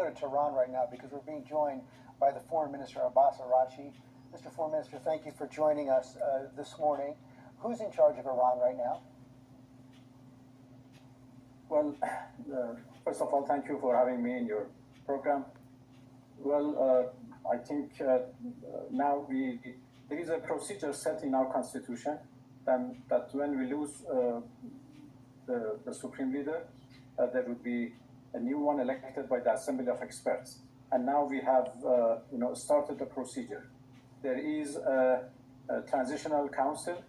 go to Tehran right now because we're being joined by the Foreign Minister Abbas Araghchi. Mr. Foreign Minister, thank you for joining us this morning. Who's in charge of Iran right now? Well, first of all, thank you for having me in your program. Well, I think now there is a procedure set in our constitution that when we lose the supreme leader, there would be a new one elected by the Assembly of Experts. And now we have started the procedure. There is a transitional council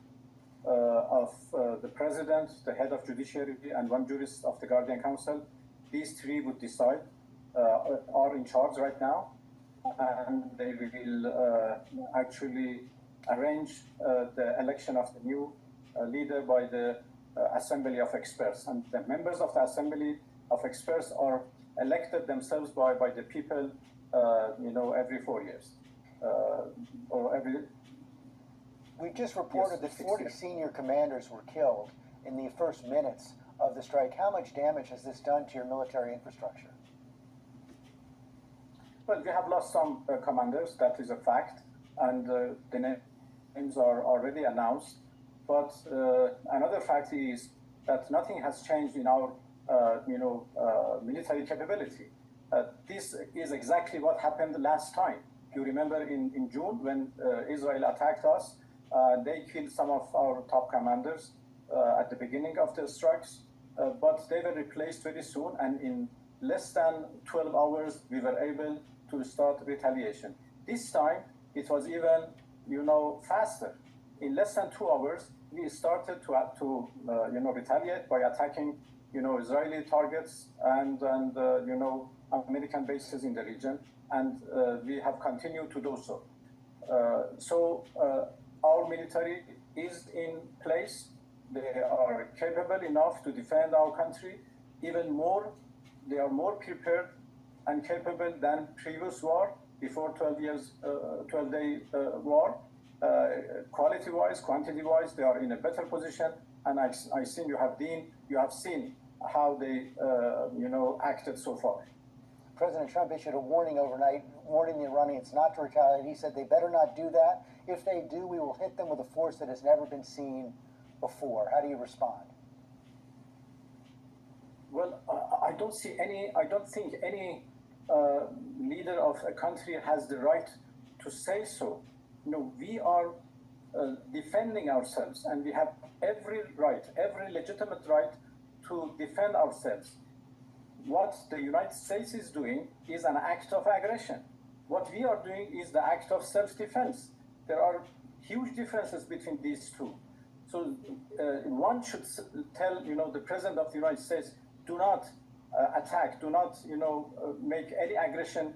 of the president, the head of judiciary, and one jurist of the Guardian Council. These three would decide, are in charge right now, and they will actually arrange the election of the new leader by the Assembly of Experts. And the members of the Assembly of Experts are elected themselves by the people, every 4 years. We just reported that 40 senior commanders were killed in the first minutes of the strike. How much damage has this done to your military infrastructure? Well, we have lost some commanders, that is a fact, and the names are already announced. But another fact is that nothing has changed in our, military capability. This is exactly what happened last time. You remember in June when Israel attacked us, they killed some of our top commanders at the beginning of the strikes, but they were replaced very soon, and in less than 12 hours, we were able to start retaliation. This time, it was even, faster. In less than 2 hours, we started to retaliate by attacking, Israeli targets and American bases in the region, and we have continued to do so. Our military is in place. They are capable enough to defend our country. Even more, they are more prepared and capable than previous war, before 12-day war. Quality-wise, quantity-wise, they are in a better position. And I think you have seen how they, acted so far. President Trump issued a warning overnight, warning the Iranians not to retaliate. He said they better not do that. If they do, we will hit them with a force that has never been seen before. How do you respond? Well, I don't think any leader of a country has the right to say so. We are defending ourselves, and we have every legitimate right to defend ourselves. What the United States is doing is an act of aggression. What we are doing is the act of self-defense. There are huge differences between these two. So one should tell, the President of the United States, do not attack, do not, make any aggression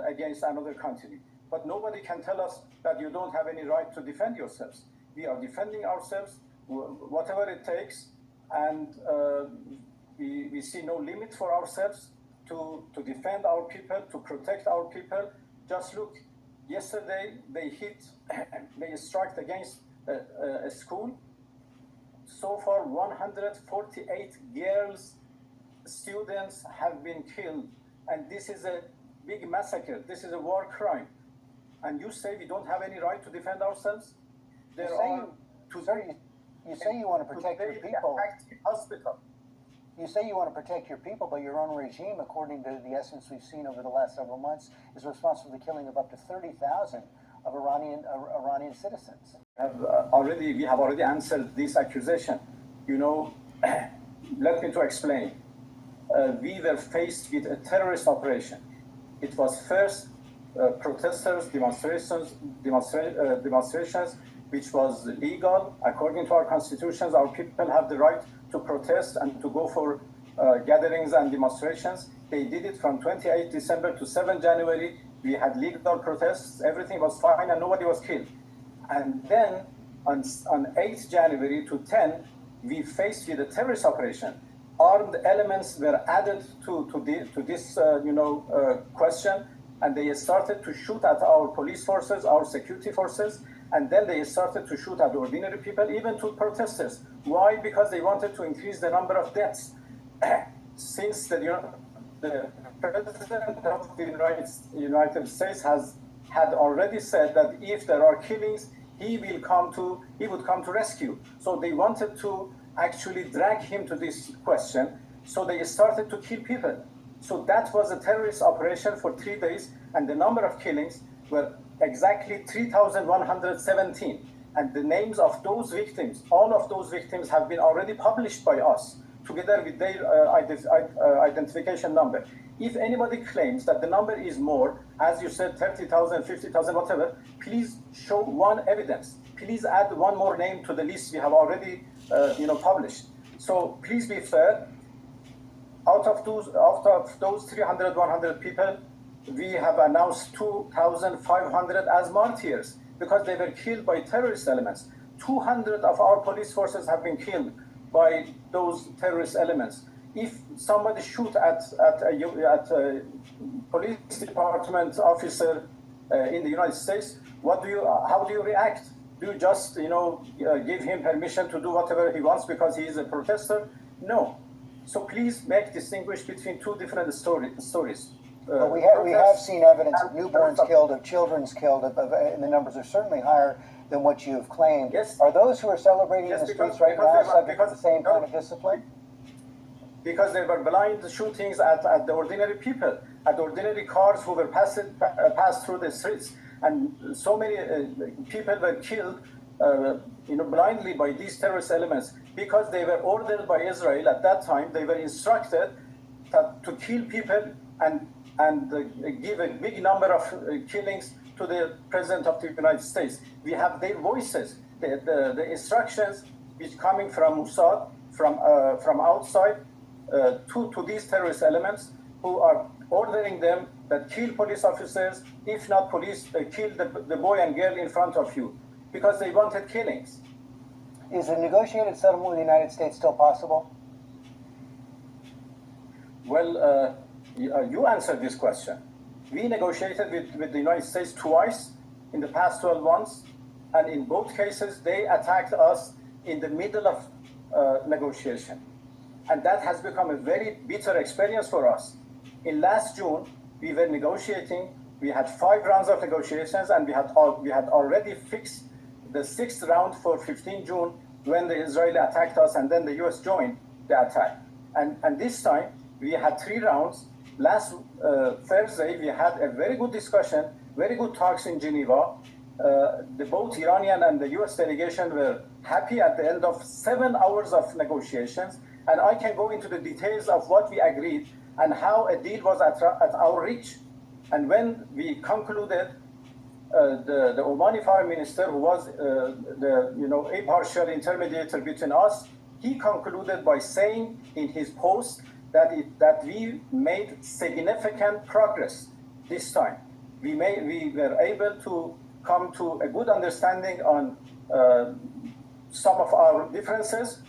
against another country. But nobody can tell us that you don't have any right to defend yourselves. We are defending ourselves, whatever it takes, and we see no limit for ourselves to defend our people, to protect our people. Just look, yesterday they struck against a school. So far, 148 girls, students have been killed, and this is a big massacre. This is a war crime. And you say we don't have any right to defend ourselves? You say you want to protect your people. Hospital. You say you want to protect your people, but your own regime, according to the evidence we've seen over the last several months, is responsible for the killing of up to 30,000 of Iranian citizens. We have already answered this accusation. Let me to explain. We were faced with a terrorist operation. It was first protesters, demonstrations, which was legal. According to our constitutions, our people have the right to protest and to go for gatherings and demonstrations. They did it from 28 December to 7 January. We had legal protests. Everything was fine and nobody was killed. And then on 8 January to 10, we faced with a terrorist operation. Armed elements were added to this question, and they started to shoot at our police forces, our security forces, and then they started to shoot at ordinary people, even to protesters. Why? Because they wanted to increase the number of deaths. Since the president of of the United States had already said that if there are killings, he would come to rescue. So they wanted to actually drag him to this question. So they started to kill people. So that was a terrorist operation for 3 days, and the number of killings were exactly 3,117. And the names of those victims, all of those victims have been already published by us, together with their identification number. If anybody claims that the number is more, as you said, 30,000, 50,000, whatever, please show one evidence. Please add one more name to the list we have already published. So please be fair. Out of those 300, 100 people, we have announced 2,500 as martyrs because they were killed by terrorist elements. 200 of our police forces have been killed by those terrorist elements. If somebody shoot at a police department officer in the United States, how do you react? Do you just give him permission to do whatever he wants because he is a protester? No. So please distinguish between two different stories. But we have seen evidence of newborns killed, of children's killed, and the numbers are certainly higher than what you have claimed. Yes. Are those who are celebrating in the streets right now subject to the same kind of discipline? Because they were blind shootings at the ordinary people, at ordinary cars who were passed through the streets, and so many people were killed, blindly by these terrorist elements because they were ordered by Israel at that time. They were instructed to kill people and give a big number of killings to the President of the United States. We have their voices, the instructions which coming from Mossad, from outside to these terrorist elements who are ordering them that kill police officers, if not police, kill the boy and girl in front of you, because they wanted killings. Is a negotiated settlement with the United States still possible? Well, you answered this question. We negotiated with the United States twice in the past 12 months, and in both cases, they attacked us in the middle of negotiation. And that has become a very bitter experience for us. In last June, we were negotiating. We had 5 rounds of negotiations, and we had already fixed the 6th round for 15 June when the Israeli attacked us, and then the U.S. joined the attack. And this time, we had 3 rounds. Last Thursday, we had a very good discussion, very good talks in Geneva. Both Iranian and the U.S. delegation were happy at the end of 7 hours of negotiations. And I can go into the details of what we agreed and how a deal was at our reach. And when we concluded, the Omani foreign minister, who was a partial intermediator between us, he concluded by saying in his post that we made significant progress this time. We were able to come to a good understanding on some of our differences.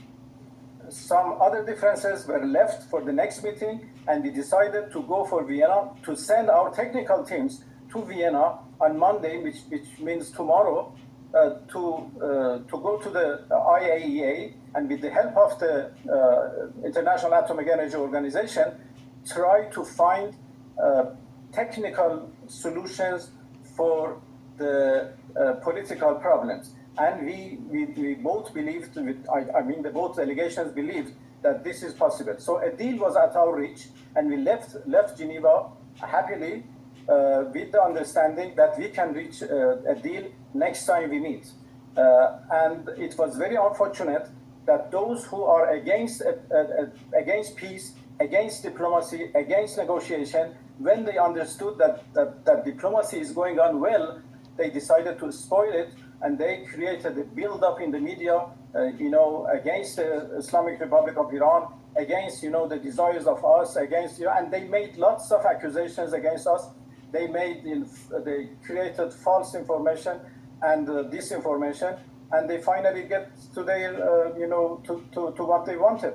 Some other differences were left for the next meeting, and we decided to go for Vienna, to send our technical teams to Vienna on Monday, which means tomorrow, to go to the IAEA, and with the help of the International Atomic Energy Organization, try to find technical solutions for the political problems. And we both believed, both delegations believed that this is possible. So a deal was at our reach, and we left Geneva happily with the understanding that we can reach a deal next time we meet. And it was very unfortunate that those who are against peace, against diplomacy, against negotiation, when they understood that diplomacy is going on well, they decided to spoil it, and they created a build-up in the media, against the Islamic Republic of Iran, against, the desires of us, against, and they made lots of accusations against us. They created false information and disinformation, and they finally get to their, to what they wanted.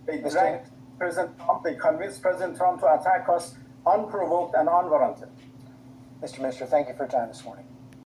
They dragged President Trump, they convinced President Trump to attack us unprovoked and unwarranted. Mr. Minister, thank you for your time this morning.